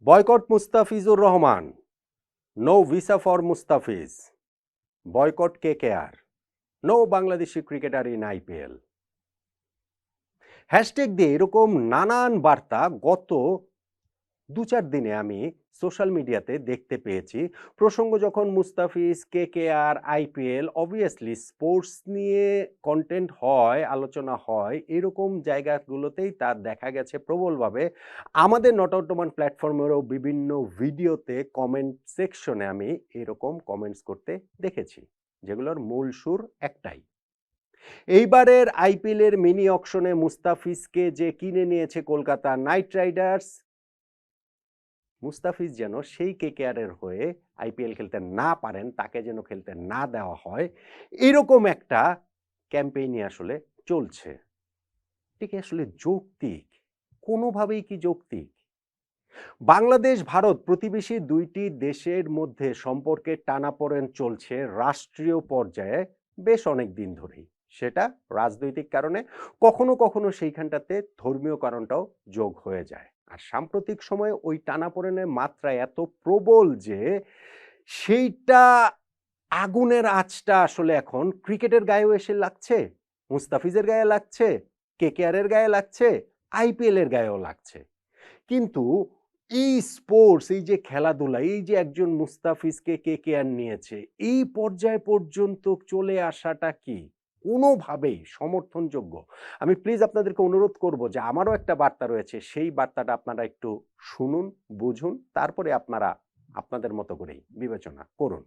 Boycott Mustafizur Rahman, no visa for Mustafiz, boycott KKR, no Bangladeshi cricketer in IPL. Hashtag দিয়ে এরকম নানান বার্তা গত ২-৪ দিনে আমি সোশ্যাল মিডিয়াতে দেখতে পেয়েছি। প্রসঙ্গ যখন Mustafiz, KKR, IPL, obviously sports নিয়ে কন্টেন্ট হয়, আলোচনা হয়, এরকম জায়গাগুলোতেই তার দেখা গেছে প্রবলভাবে। আমাদের নট আউট ওমান প্ল্যাটফর্মেরও বিভিন্ন ভিডিওতে কমেন্ট সেকশনে আমি এরকম কমেন্টস করতে দেখেছি, যেগুলোর মূল সুর একটাই। এইবারের আইপিএলের মিনি অকশনে মুস্তাফিজকে যে কিনে নিয়েছে কলকাতা নাইট রাইডার্স, মুস্তাফিজ যেন সেই কেকেআরের হয়ে আইপিএল খেলতে না পারেন, তাকে যেন খেলতে না দেওয়া হয়, এরকম একটা ক্যাম্পেইনই আসলে চলছে। ঠিক আসলে যৌক্তিক? কোনোভাবেই কি যৌক্তিক? বাংলাদেশ ভারত প্রতিবেশী দুইটি দেশের মধ্যে সম্পর্কের টানাপোড়েন চলছে রাষ্ট্রীয় পর্যায়ে বেশ অনেক দিন ধরেই। সেটা রাজনৈতিক কারণে, কখনো কখনো সেইখানটাতে ধর্মীয় কারণটাও যোগ হয়ে যায়। আর সাম্প্রতিক সময়ে ওই টানাপোড়েনের মাত্রা এত প্রবল যে সেইটা আগুনের আঁচটা আসলে এখন ক্রিকেটের গায়েও এসে লাগছে, মুস্তাফিজের গায়ে লাগছে, কেকেআরের গায়ে লাগছে, আইপিএল এর গায়েও লাগছে। কিন্তু এই স্পোর্টস, এই যে খেলাধুলা, এই যে একজন মুস্তাফিজকে কেকেআর নিয়েছে, এই পর্যায় পর্যন্ত চলে আসাটা কি কোনোভাবেই সমর্থনযোগ্য? আমি প্লিজ আপনাদেরকে অনুরোধ করব যে আমারও একটা বার্তা রয়েছে, সেই বার্তাটা আপনারা একটু শুনুন, বুঝুন, তারপরে আপনারা আপনাদের মতো করেই বিবেচনা করুন।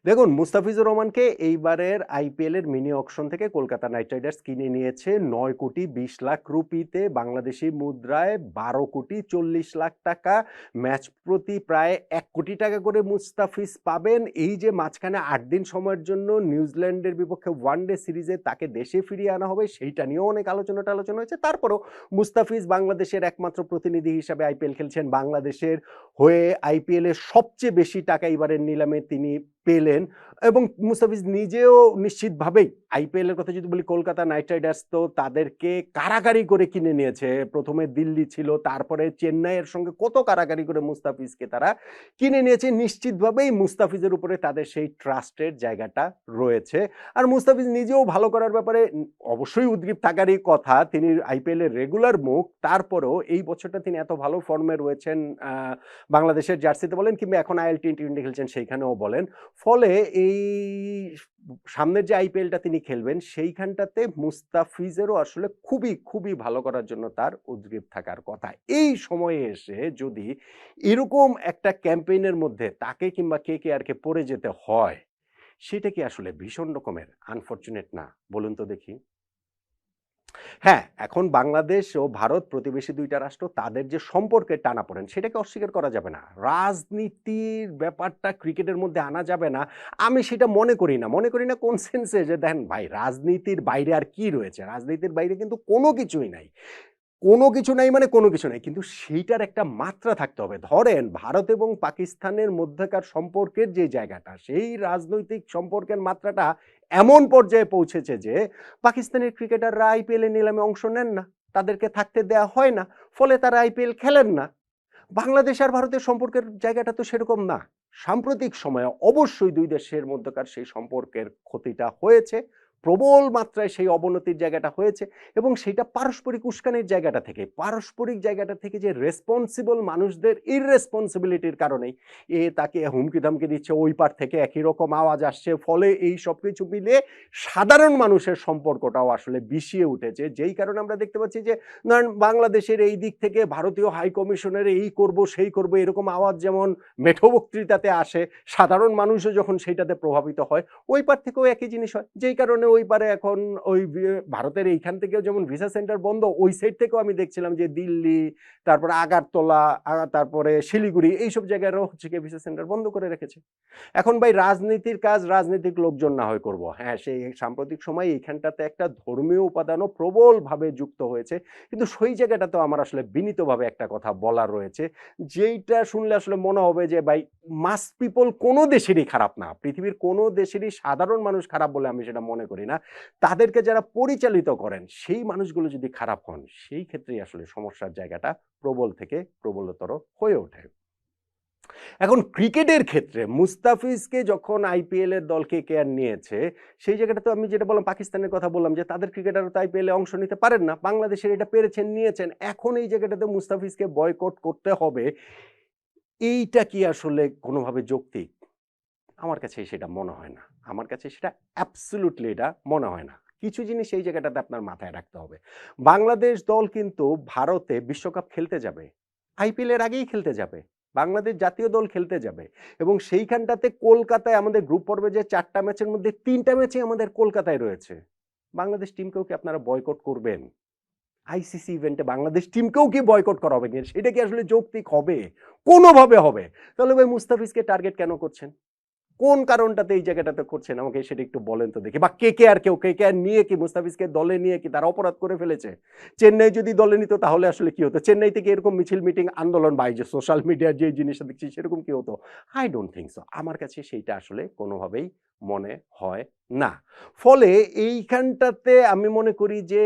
দেখুন, মুস্তাফিজুর রহমানকে এইবারের আইপিএল এর মিনি অকশন থেকে কলকাতা নাইট রাইডার্স কিনে নিয়েছে 9,20,00,000 রুপিতে, বাংলাদেশি মুদ্রায় 12,40,00,000 টাকা। ম্যাচ প্রতি প্রায় 1 কোটি টাকা করে মুস্তাফিজ পাবেন। এই যে মাঝখানে 8 দিন সময়ের জন্য নিউজিল্যান্ডের বিপক্ষে ওয়ানডে সিরিজে তাকে দেশে ফিরিয়ে আনা হবে, সেইটা নিয়েও অনেক আলোচনা হয়েছে। তারপরেও মুস্তাফিজ বাংলাদেশের একমাত্র প্রতিনিধি হিসাবে আইপিএল খেলছেন, বাংলাদেশের হয়ে আইপিএল এর সবচেয়ে বেশি টাকা এবারের নিলামে তিনি পেলেন। এবং মুস্তাফিজ নিজেও নিশ্চিতভাবেই, আইপিএল এর কথা যদি বলি, কলকাতা নাইট রাইডার্স তো তাদেরকে কারাকারি করে কিনে নিয়েছে। প্রথমে দিল্লি ছিল, তারপরে চেন্নাইয়ের সঙ্গে কত কারাকারি করে মুস্তাফিজকে তারা কিনে নিয়েছে। নিশ্চিতভাবেই মুস্তাফিজের উপরে তাদের সেই ট্রাস্টের জায়গাটা রয়েছে। আর মুস্তাফিজ নিজেও ভালো করার ব্যাপারে অবশ্যই উদ্গ্রীব থাকারই কথা। তিনি আইপিএল এর রেগুলার মুখ, তারপরেও এই বছরটা তিনি এত ভালো ফর্মে রয়েছেন, বাংলাদেশের জার্সিতে বলেন কিংবা এখন আইএল টি20 খেলছেন সেইখানেও বলেন। ফলে এই সামনের যে আইপিএলটা তিনি খেলবেন, সেইখানটাতে মুস্তাফিজেরও আসলে খুবই খুবই ভালো করার জন্য তার উদ্গ্রীব থাকার কথা। এই সময়ে এসে যদি এরকম একটা ক্যাম্পেইনের মধ্যে তাকে কিংবা কেকেআরকে পড়ে যেতে হয়, সেটা কি আসলে ভীষণ রকমের আনফরচুনেট না? বলুন তো দেখি। হ্যাঁ, এখন বাংলাদেশ ও ভারত প্রতিবেশী দুইটা রাষ্ট্র, তাদের যে সম্পর্কের টানাপোড়েন সেটাকে অস্বীকার করা যাবে না। রাজনীতির ব্যাপারটা ক্রিকেটের মধ্যে আনা যাবে না, আমি সেটা মনে করি না। মনে করি না কোন সেন্সে, যে দেখেন ভাই, রাজনীতির বাইরে আর কি রয়েছে? রাজনীতির বাইরে কিন্তু কোনো কিছুই নাই। কোনো কিছু নাই মানে কোনো কিছু নাই, কিন্তু সেইটার একটা মাত্রা থাকতে হবে। ধরেন ভারত এবং পাকিস্তানের মধ্যকার সম্পর্কের যে জায়গাটা, সেই রাজনৈতিক সম্পর্কের মাত্রাটা এমন পর্যায়ে পৌঁছেছে যে পাকিস্তানের ক্রিকেটাররা আইপিএল এর নিলামে অংশ নেন না, তাদেরকে থাকতে দেয়া হয় না, ফলে তারা আইপিএল খেলেন না। বাংলাদেশ আর ভারতের সম্পর্কের জায়গাটা তো সেরকম না। সাম্প্রতিক সময়ে অবশ্যই দুই দেশের মধ্যকার সেই সম্পর্কের ক্ষতিটা হয়েছে, প্রবল মাত্রায় সেই অবনতির জায়গাটা হয়েছে, এবং সেটা পারস্পরিক উস্কানির জায়গাটা থেকে, পারস্পরিক জায়গাটা থেকে যে রেসপন্সিবল মানুষদের ইররেসপন্সিবিলিটির কারণেই তাকে হুমকি ধামকি দিচ্ছে, ওই পার থেকে একই রকম আওয়াজ আসছে, ফলে এই সব কিছু মিলিয়ে সাধারণ মানুষের সম্পর্কটাও আসলে বিষিয়ে উঠেছে। যেই কারণে আমরা দেখতে পাচ্ছি যে ধরেন বাংলাদেশের এই দিক থেকে ভারতীয় হাই কমিশনের এই করব সেই করব এরকম আওয়াজ যেমন মেঠো বক্তৃতাতে আসে, সাধারণ মানুষও যখন সেইটাতে প্রভাবিত হয়, ওই পার থেকেও একই জিনিস হয়। যেই কারণে ওই পারে এখন ওই ভারতের এইখান থেকেও যেমন ভিসা সেন্টার বন্ধ, ওই সাইড থেকেও আমি দেখছিলাম যে দিল্লি, তারপরে আগারতলা, তারপরে শিলিগুড়ি, এইসব জায়গায়ও হচ্ছে কি ভিসা সেন্টার বন্ধ করে রেখেছে। এখন ভাই, রাজনীতির কাজ রাজনৈতিক লোকজন না হয় করবো। হ্যাঁ, সেই সাম্প্রতিক সময় এইখানটাতে একটা ধর্মীয় উপাদানও প্রবলভাবে যুক্ত হয়েছে, কিন্তু সেই জায়গাটাতেও আমার আসলে বিনীতভাবে একটা কথা বলার রয়েছে, যেইটা শুনলে আসলে মনে হবে যে ভাই, মাস পিপল কোনো দেশেরই খারাপ না, পৃথিবীর কোনো দেশেরই সাধারণ মানুষ খারাপ বলে আমি সেটা মনে করি করি না, তাদেরকে যারা পরিচালিত করেন সেই মানুষগুলো যদি খারাপ হন, সেই ক্ষেত্রেই আসলে সমস্যার জায়গাটা প্রবল থেকে প্রবলতর হয়ে ওঠে। এখন ক্রিকেটের ক্ষেত্রে মুস্তাফিজকে যখন আইপিএল এর দল কেকেআর নিয়েছে, সেই জায়গাটা তো আমি যেটা বললাম, পাকিস্তানের কথা বললাম যে তাদের ক্রিকেটাররা তো আইপিএল এ অংশ নিতে পারেন না। বাংলাদেশের এটা পেরেছেন, নিয়েছেন। এখন এই জায়গাটাতে মুস্তাফিজকে বয়কট করতে হবে, এইটা কি আসলে কোনোভাবে যৌক্তিক? আমার কাছে সেটা মনে হয় না। আমার কাছে সেটা অ্যাবসোলিউটলি এটা মনে হয় না। কিছু জিনিস এই জায়গাটাতে আপনার মাথায় রাখতে হবে। বাংলাদেশ দল কিন্তু ভারতে বিশ্বকাপ খেলতে যাবে। আইপিএল এর আগেই খেলতে যাবে। বাংলাদেশ জাতীয় দল খেলতে যাবে এবং সেইখানটাতে কলকাতায় আমাদের গ্রুপ পর্বে যে ৪ টা ম্যাচের মধ্যে ৩ টা ম্যাচই আমাদের কলকাতায় রয়েছে। বাংলাদেশ টিমকেও কি আপনারা বয়কট করবেন? আইসিসি ইভেন্টে বাংলাদেশ টিমকেও কি বয়কট করা হবে কিনা? সেটা কি আসলে যৌক্তিক হবে? কোনোভাবে হবে। তাহলে ভাই মুস্তাফিজকে টার্গেট কেন করছেন? কোন কারণটাতে এই জায়গাটাতে করছেন আমাকে সেটা একটু বলেন তো দেখি। বা কেকেআর নিয়ে কি মুস্তাফিজকে দলে নিয়ে কি তারা অপরাধ করে ফেলেছে? চেন্নাই যদি দলে নিত তাহলে আসলে কি হতো? চেন্নাই থেকে এরকম মিছিল মিটিং আন্দোলন বা এই যে সোশ্যাল মিডিয়ার যে জিনিসটা দেখছি সেরকম কি হতো? I don't think so. আমার কাছে সেইটা আসলে কোনোভাবেই মনে হয় না। ফলে এইখানটাতে আমি মনে করি যে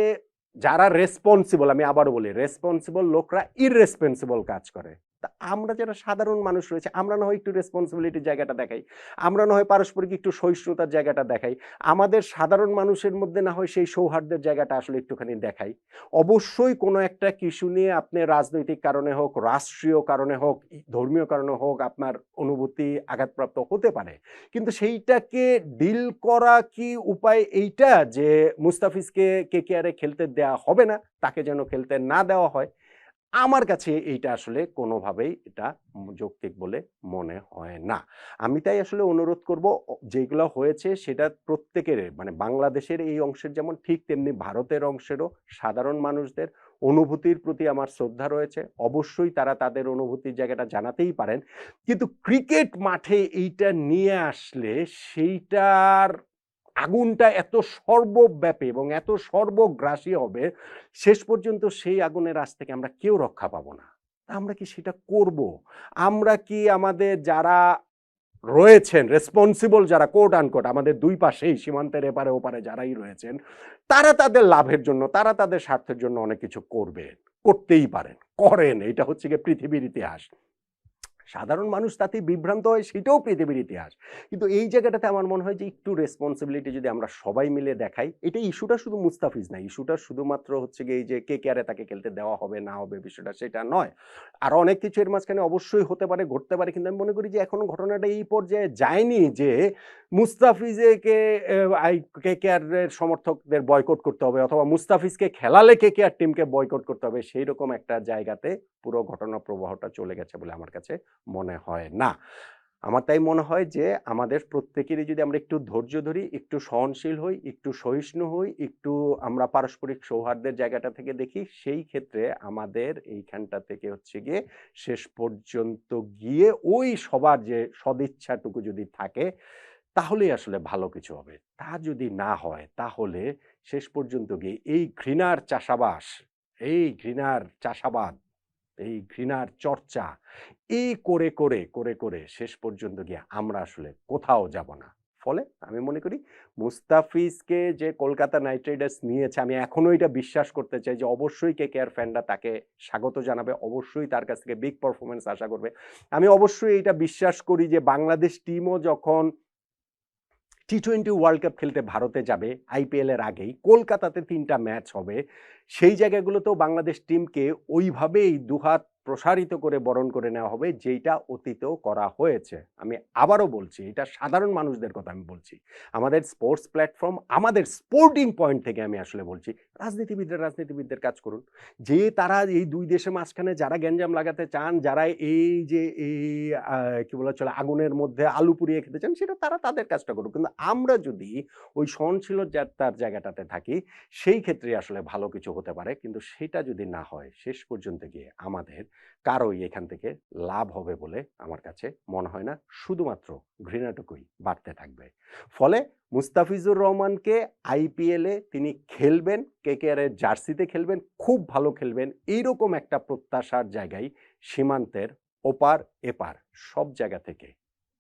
যারা রেসপন্সিবল, আমি আবারও বলি, রেসপন্সিবল লোকরা ইররেসপন্সিবল কাজ করে। তা আমরা যারা সাধারণ মানুষ রয়েছে, আমরা না হয় একটু রেসপন্সিবিলিটির জায়গাটা দেখাই। আমরা না হয় পারস্পরিক একটু সহিষ্ণুতার জায়গাটা দেখাই। আমাদের সাধারণ মানুষের মধ্যে না হয় সেই সৌহার্দ্যের জায়গাটা আসলে একটুখানি দেখাই। অবশ্যই কোনো একটা ইস্যু নিয়ে আপনি রাজনৈতিক কারণে হোক, রাষ্ট্রীয় কারণে হোক, ধর্মীয় কারণে হোক, আপনার অনুভূতি আঘাতপ্রাপ্ত হতে পারে। কিন্তু সেইটাকে ডিল করা কি উপায় এইটা যে মুস্তাফিজকে কেকেআরে খেলতে দেয়া হবে না, তাকে যেন খেলতে না দেওয়া হয়? আমার কাছে এইটা আসলে কোনোভাবেই এটা যৌক্তিক বলে মনে হয় না। আমি তাই আসলে অনুরোধ করব, যেগুলো হয়েছে সেটা প্রত্যেকের, মানে বাংলাদেশের এই অংশের যেমন ঠিক তেমনি ভারতের অংশেরও সাধারণ মানুষদের অনুভূতির প্রতি আমার শ্রদ্ধা রয়েছে। অবশ্যই তারা তাদের অনুভূতির জায়গাটা জানাতেই পারেন। কিন্তু ক্রিকেট মাঠে এইটা নিয়ে আসলে সেইটার আগুনটা এত সর্বব্যাপী এবং এত সর্বগ্রাসী হবে, শেষ পর্যন্ত সেই আগুনের আঁচ থেকে আমরা কেউ রক্ষা পাবো না। আমরা কি সেটা করব? আমরা কি আমাদের যারা রয়েছেন রেসপন্সিবল, যারা কোট আনকোট আমাদের ২ পাশেই সীমান্তের এপারে ওপারে যারাই রয়েছেন, তারা তাদের লাভের জন্য, তারা তাদের স্বার্থের জন্য অনেক কিছু করবেন। করতেই পারেন। করেন। এটা হচ্ছে গিয়ে পৃথিবীর ইতিহাস। সাধারণ মানুষ তাতেই বিভ্রান্ত হয়, সেটাও পৃথিবীর ইতিহাস। কিন্তু এই জায়গাটাতে আমার মনে হয় যে একটু রেসপন্সিবিলিটি যদি আমরা সবাই মিলে দেখাই, এটা ইস্যুটা শুধু মুস্তাফিজ না, ইস্যুটা শুধুমাত্র হচ্ছে গিয়ে এই যে কেকেআরে তাকে খেলতে দেওয়া হবে না হবে বিষয়টা সেটা নয়। আরো অনেক কিছু এর মাঝখানে অবশ্যই হতে পারে, ঘটতে পারে। কিন্তু আমি মনে করি যে এখনো ঘটনাটা এই পর্যায়ে যায়নি যে মুস্তাফিজকে কেকেআর এর সমর্থকদের বয়কট করতে হবে অথবা মুস্তাফিজকে খেলালে কেকেআর টিমকে বয়কট করতে হবে, সেইরকম একটা জায়গাতে পুরো ঘটনা প্রবাহটা চলে গেছে বলে আমার কাছে মনে হয় না। আমার তাই মনে হয় যে আমাদের প্রত্যেকেরই যদি আমরা একটু ধৈর্য ধরি, একটু সহনশীল হই, একটু সহিষ্ণু হই, একটু আমরা পারস্পরিক সৌহার্দ্যের জায়গাটা থেকে দেখি, সেই ক্ষেত্রে আমাদের এইখানটা থেকে হচ্ছে গিয়ে শেষ পর্যন্ত গিয়ে ওই সবার যে সদিচ্ছাটুকু যদি থাকে, তাহলেই আসলে ভালো কিছু হবে। তা যদি না হয় তাহলে শেষ পর্যন্ত গিয়ে এই ঘৃণার চাষাবাস, এই ঘৃণার চাষাবাদ, এই ঘৃণার চর্চা এই করে শেষ পর্যন্ত গিয়ে আমরা আসলে কোথাও যাব না। ফলে আমি মনে করি মুস্তাফিজকে যে কলকাতা নাইট রাইডার্স নিয়েছে, আমি এখনো এটা বিশ্বাস করতে চাই যে অবশ্যই কেকেআর ফ্যানরা তাকে স্বাগত জানাবে, অবশ্যই তার কাছ থেকে বিগ পারফরম্যান্স আশা করবে। আমি অবশ্যই এটা বিশ্বাস করি যে বাংলাদেশ টিমও যখন টি-20 ওয়ার্ল্ড কাপ খেলতে ভারতে যাবে আইপিএল এর আগেই, কলকাতাতে ৩ টা ম্যাচ হবে, সেই জায়গাগুলোতেও বাংলাদেশ টিমকে ওইভাবেই দুহাত প্রসারিত করে বরণ করে নেওয়া হবে, যেইটা অতীতেও করা হয়েছে। আমি আবারও বলছি, এটা সাধারণ মানুষদের কথা আমি বলছি। আমাদের স্পোর্টস প্ল্যাটফর্ম, আমাদের স্পোর্টিং পয়েন্ট থেকে আমি আসলে বলছি, রাজনীতিবিদদের কাজ করুন। যে তারা এই ২ দেশের মাঝখানে যারা গ্যাঞ্জাম লাগাতে চান, যারা এই যে এই কি বলা চলে আগুনের মধ্যে আলু পুড়িয়ে খেতে চান, সেটা তারা তাদের কাজটা করুক। কিন্তু আমরা যদি ওই সহনশীলতার জায়গাটাতে থাকি, সেই ক্ষেত্রে আসলে ভালো কিছু হতে পারে। কিন্তু সেটা যদি না হয়, শেষ পর্যন্ত গিয়ে আমাদের কারোই এখান থেকে লাভ হবে বলে আমার কাছে মনে হয় না। শুধুমাত্র ঘৃণাটুকুই বাড়তে থাকবে। ফলে মুস্তাফিজুর রহমানকে আইপিএলে তিনি খেলবেন, কেকেআর এর জার্সিতে খেলবেন, খুব ভালো খেলবেন, এইরকম একটা প্রত্যাশার জায়গায় সীমান্তের ওপার এপার সব জায়গা থেকে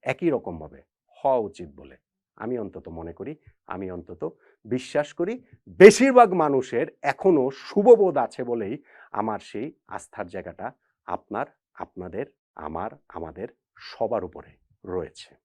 একই রকমভাবে হওয়া উচিত বলে আমি অন্তত মনে করি, আমি অন্তত বিশ্বাস করি বেশিরভাগ মানুষের এখনো শুভবোধ আছে বলেই আমার সেই আস্থার জায়গাটা আপনার, আপনাদের, আমার, আমাদের সবার উপরে রয়েছে।